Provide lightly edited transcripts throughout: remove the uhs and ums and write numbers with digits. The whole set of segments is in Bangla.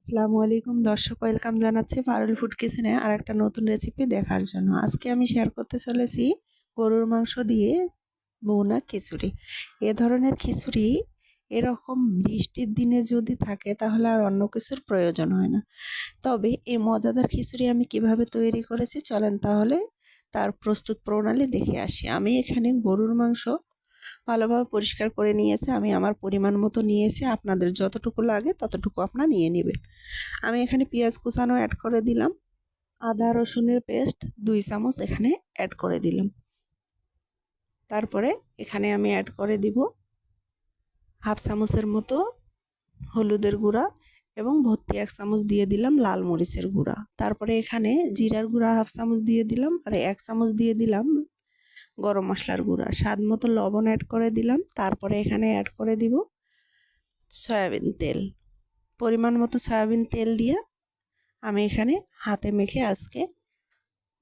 আসসালামু আলাইকুম দর্শক, ওয়েলকাম জানাচ্ছি পারুল ফুড কিচেনে আর একটা নতুন রেসিপি দেখার জন্য। আজকে আমি শেয়ার করতে চলেছি গরুর মাংস দিয়ে বোনা খিচুড়ি। এ ধরনের খিচুড়ি এরকম বৃষ্টির দিনে যদি থাকে তাহলে আর অন্য কিছুর প্রয়োজন হয় না। তবে এই মজাদার খিচুড়ি আমি কিভাবে তৈরি করেছি চলেন তাহলে তার প্রস্তুত প্রণালী দেখে আসি। আমি এখানে গরুর মাংস ভালোভাবে পরিষ্কার করে নিয়েছি। আমি আমার পরিমাণ মতো নিয়েছি, আপনাদের যতটুকু লাগে ততটুকু আপনারা নিয়ে নেবেন। আমি এখানে পেঁয়াজ কুচানো অ্যাড করে দিলাম, আদা রসুনের পেস্ট 2 চামচ এখানে অ্যাড করে দিলাম। তারপরে এখানে আমি অ্যাড করে দিব হাফ চামচের মতো হলুদের গুঁড়া এবং ভর্তি 1 চামচ দিয়ে দিলাম লাল মরিচের গুঁড়া। তারপরে এখানে জিরার গুঁড়া হাফ চামচ দিয়ে দিলাম আর 1 চামচ দিয়ে দিলাম গরম মশলার গুঁড়া। স্বাদ মতো লবণ অ্যাড করে দিলাম। তারপরে এখানে অ্যাড করে দিব সয়াবিন তেল, পরিমাণ মতো সয়াবিন তেল দিয়ে আমি এখানে হাতে মেখে আজকে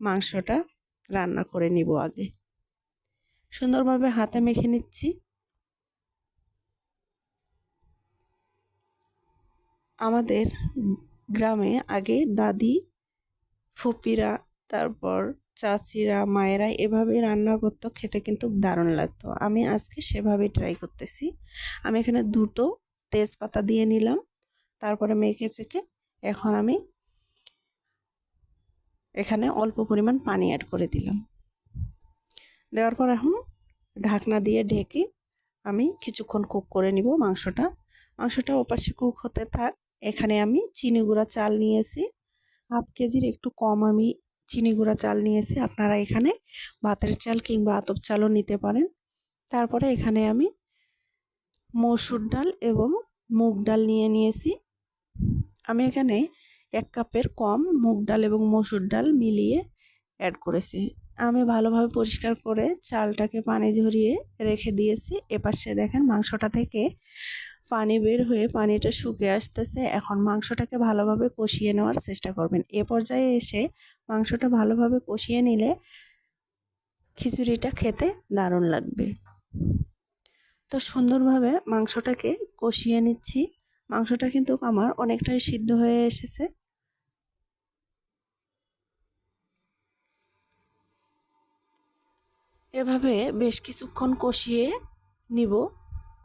মাংসটা রান্না করে নিব। আগে সুন্দরভাবে হাতে মেখে নিচ্ছি। আমাদের গ্রামে আগে দাদি, ফুপিরা, তারপর চাচিরা, মায়েরা এভাবে রান্না করতো, খেতে কিন্তু দারুণ লাগতো। আমি আজকে সেভাবে ট্রাই করতেছি। আমি এখানে 2টো তেজপাতা দিয়ে নিলাম। তারপরে মেখে চেখে এখন আমি এখানে অল্প পরিমাণ পানি অ্যাড করে দিলাম। দেওয়ার পর এখন ঢাকনা দিয়ে ঢেকে আমি কিছুক্ষণ কুক করে নিব মাংসটা ওপাশে কুক হতে থাক। এখানে আমি চিনি গুঁড়া চাল নিয়েছি, হাফ কেজির একটু কম আমি চিনি গুঁড়া চাল নিয়েছি। আপনারা এখানে ভাতের চাল কিংবা আতপ চালও নিতে পারেন। তারপরে এখানে আমি মসুর ডাল এবং মুগ ডাল নিয়েছি। আমি এখানে 1 কাপের কম মুগ ডাল এবং মসুর ডাল মিলিয়ে অ্যাড করেছি। আমি ভালোভাবে পরিষ্কার করে চালটাকে পানি ঝরিয়ে রেখে দিয়েছি। এপাশে দেখেন মাংসটা থেকে পানি বের হয়ে পানিটা শুকিয়ে আসতেছে। এখন মাংসটাকে ভালোভাবে কষিয়ে নেওয়ার চেষ্টা করবেন। এ পর্যায়ে এসে মাংসটা ভালোভাবে কষিয়ে নিলে খিচুড়িটা খেতে দারুণ লাগবে। তো সুন্দরভাবে মাংসটাকে কষিয়ে নিচ্ছি। মাংসটা কিন্তু আমার অনেকটাই সিদ্ধ হয়ে এসেছে। এভাবে বেশ কিছুক্ষণ কষিয়ে নিব।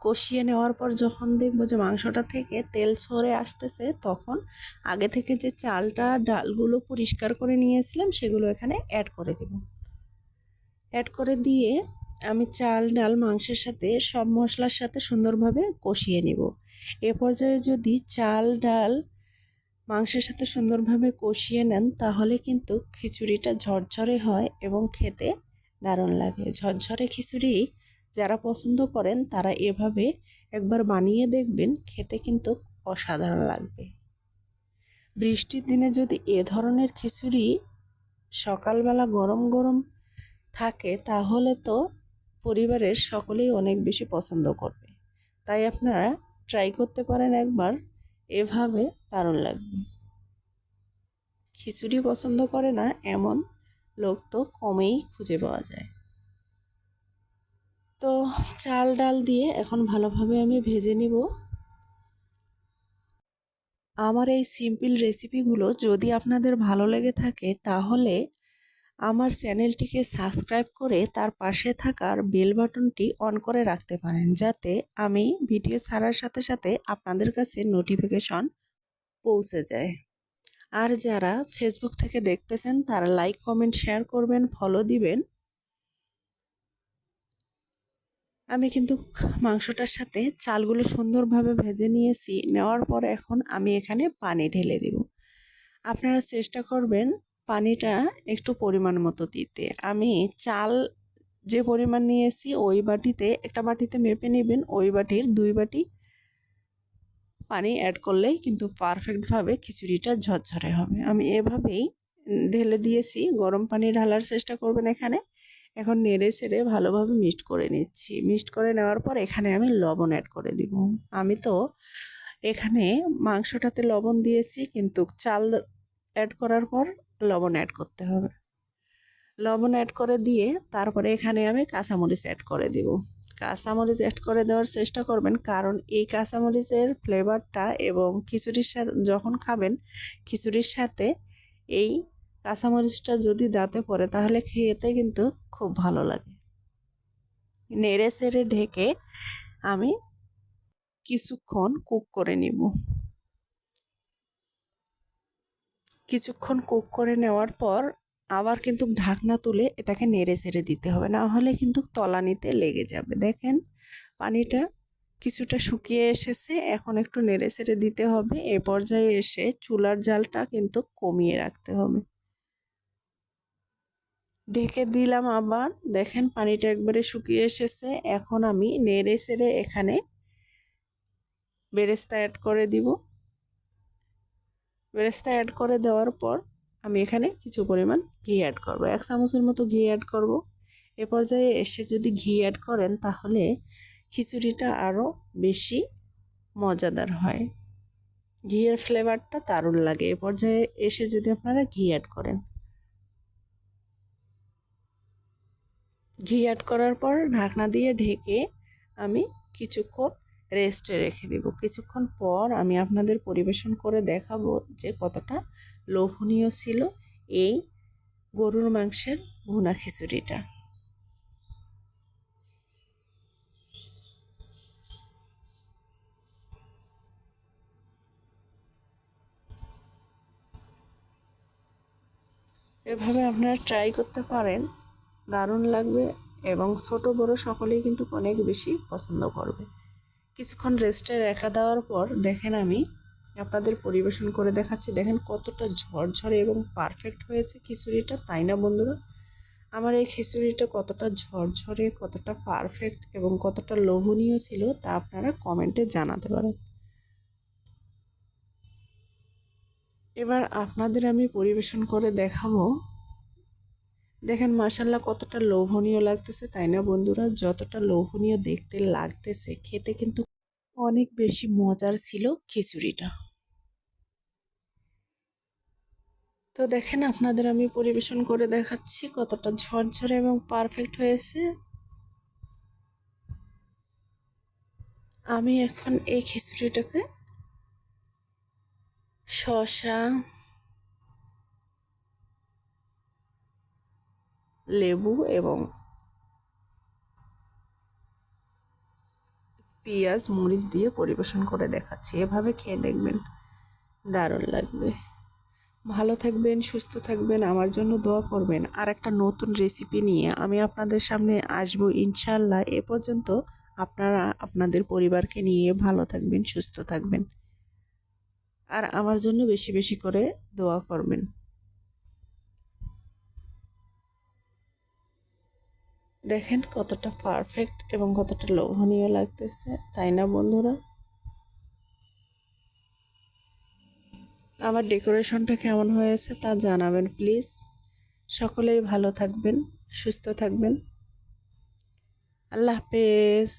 কষিয়ে নেওয়ার পর যখন দেখব যে মাংসটা থেকে তেল সরে আসতেছে, তখন আগে থেকে যে চালটা ডালগুলো পরিষ্কার করে নিয়েছিলাম সেগুলো এখানে অ্যাড করে দেব। অ্যাড করে দিয়ে আমি চাল ডাল মাংসের সাথে সব মশলার সাথে সুন্দরভাবে কষিয়ে নিব। এ পর্যায়ে যদি চাল ডাল মাংসের সাথে সুন্দরভাবে কষিয়ে নেন তাহলে কিন্তু খিচুড়িটা ঝরঝরে হয় এবং খেতে দারুণ লাগে। ঝরঝরে খিচুড়ি যারা পছন্দ করেন তারা এভাবে একবার বানিয়ে দেখবেন, খেতে কিন্তু অসাধারণ লাগবে। বৃষ্টির দিনে যদি এ ধরনের খিচুড়ি সকালবেলা গরম গরম থাকে তাহলে তো পরিবারের সকলেই অনেক বেশি পছন্দ করবে। তাই আপনারা ট্রাই করতে পারেন একবার, এভাবে দারুণ লাগবে। খিচুড়ি পছন্দ করে না এমন লোক তো কমেই খুঁজে পাওয়া যায়। তো চাল ডাল দিয়ে এখন ভালোভাবে আমি ভেজে নিব। আমার এই সিম্পল রেসিপিগুলো যদি আপনাদের ভালো লেগে থাকে তাহলে আমার চ্যানেলটিকে সাবস্ক্রাইব করে তার পাশে থাকার বেল বাটনটি অন করে রাখতে পারেন, যাতে আমি ভিডিও ছাড়ার সাথে সাথে আপনাদের কাছে নোটিফিকেশন পৌঁছে যায়। আর যারা ফেসবুক থেকে দেখতেছেন তারা লাইক কমেন্ট শেয়ার করবেন, ফলো দিবেন। আমি কিন্তু মাংসটার সাথে চালগুলো সুন্দরভাবে ভেজে নিয়েছি। নেওয়ার পর এখন আমি এখানে পানি ঢেলে দিব। আপনারা চেষ্টা করবেন পানিটা একটু পরিমাণ মতো দিতে। আমি চাল যে পরিমাণ নিয়েছি ওই বাটিতে, একটা বাটিতে মেপে নেবেন, ওই বাটির 2 বাটি পানি অ্যাড করলেই কিন্তু পারফেক্টভাবে খিচুড়িটা ঝরঝরে হবে। আমি এভাবেই ঢেলে দিয়েছি। গরম পানি ঢালার চেষ্টা করবেন এখানে। এখন নেড়ে চেড়ে ভালোভাবে মিক্সড করে নিচ্ছি। মিক্সড করে নেওয়ার পর এখানে আমি লবণ অ্যাড করে দিব। আমি তো এখানে মাংসটাতে লবণ দিয়েছি, কিন্তু চাল অ্যাড করার পর লবণ অ্যাড করতে হবে। লবণ অ্যাড করে দিয়ে তারপরে এখানে আমি কাঁচামরিচ অ্যাড করে দিব। কাঁচামরিচ অ্যাড করে দেওয়ার চেষ্টা করবেন, কারণ এই কাঁচামরিচের ফ্লেভারটা এবং খিচুড়ির সাথে যখন খাবেন খিচুড়ির সাথে এই কাঁচামরিচটা যদি দাঁতে পড়ে তাহলে খেতে কিন্তু খুব ভালো লাগে। নেড়ে চেড়ে ঢেকে আমি কিছুক্ষণ কুক করে নিব। কিছুক্ষণ কুক করে নেওয়ার পর আবার কিন্তু ঢাকনা তুলে এটাকে নেড়ে চেড়ে দিতে হবে, না হলে কিন্তু তলানিতে লেগে যাবে। দেখেন পানিটা কিছুটা শুকিয়ে এসেছে, এখন একটু নেড়ে চেড়ে দিতে হবে। এ পর্যায়ে এসে চুলার জালটা কিন্তু কমিয়ে রাখতে হবে। ঢেকে দিলাম আবার, দেখেন পানিটা একবারে শুকিয়ে এসেছে। এখন আমি নেড়ে চেড়ে এখানে বেরেস্তা অ্যাড করে দিব। বেরেস্তা অ্যাড করে দেওয়ার পর আমি এখানে কিছু পরিমাণ ঘি অ্যাড করব, 1 চামচের মতো ঘি অ্যাড করব। এ পর্যায়ে এসে যদি ঘি অ্যাড করেন তাহলে খিচুড়িটা আরও বেশি মজাদার হয়, ঘিয়ের ফ্লেভারটা দারুণ লাগে। এ পর্যায়ে এসে যদি আপনারা ঘি অ্যাড করেন, ঘি অ্যাড করার পর ঢাকনা দিয়ে ঢেকে আমি কিছুক্ষণ রেস্টে রেখে দেব। কিছুক্ষণ পর আমি আপনাদের পরিবেশন করে দেখাবো যে কতটা লোভনীয় ছিল এই গরুর মাংসের ভুনা খিচুড়িটা। এভাবে আপনারা ট্রাই করতে পারেন, দারুণ লাগবে এবং ছোট বড় সকলেই কিন্তু অনেক বেশি পছন্দ করবে। কিছুক্ষণ রেস্টে রেখে দেওয়ার পর দেখেন আমি আপনাদের পরিবেশন করে দেখাচ্ছি। দেখেন কতটা ঝরঝরে এবং পারফেক্ট হয়েছে খিচুড়িটা, তাই না বন্ধুরা? আমার এই খিচুড়িটা কতটা ঝরঝরে, কতটা পারফেক্ট এবং কতটা লোভনীয় ছিল তা আপনারা কমেন্টে জানাতে পারেন। এবার আপনাদের আমি পরিবেশন করে দেখাবো। দেখেন মাশাল্লাহ কতটা লোভনীয় লাগতেছে, তাই না বন্ধুরা? যতটা লোভনীয় দেখতে লাগতেছে খেতে কিন্তু অনেক বেশি মজার ছিল খিচুড়িটা। তো দেখেন আপনাদের আমি পরিবেশন করে দেখাচ্ছি কতটা ঝরঝরে এবং পারফেক্ট হয়েছে। আমি এখন এই খিচুড়িটাকে শসা, লেবু এবং পেঁয়াজ মরিচ দিয়ে পরিবেশন করে দেখাচ্ছি। এভাবে খেয়ে দেখবেন, দারুণ লাগবে। ভালো থাকবেন, সুস্থ থাকবেন, আমার জন্য দোয়া করবেন। আর একটা নতুন রেসিপি নিয়ে আমি আপনাদের সামনে আসবো ইনশাআল্লাহ। এ পর্যন্ত আপনারা আপনাদের পরিবারকে নিয়ে ভালো থাকবেন, সুস্থ থাকবেন, আর আমার জন্য বেশি বেশি করে দোয়া করবেন। দেখেন কতটা পারফেক্ট এবং কতটা লোভনীয় লাগতেছে, তাই না বন্ধুরা? আমার ডেকোরেশনটা কেমন হয়েছে তা জানাবেন প্লিজ। সকলেই ভালো থাকবেন, সুস্থ থাকবেন। আল্লাহ হাফেজ।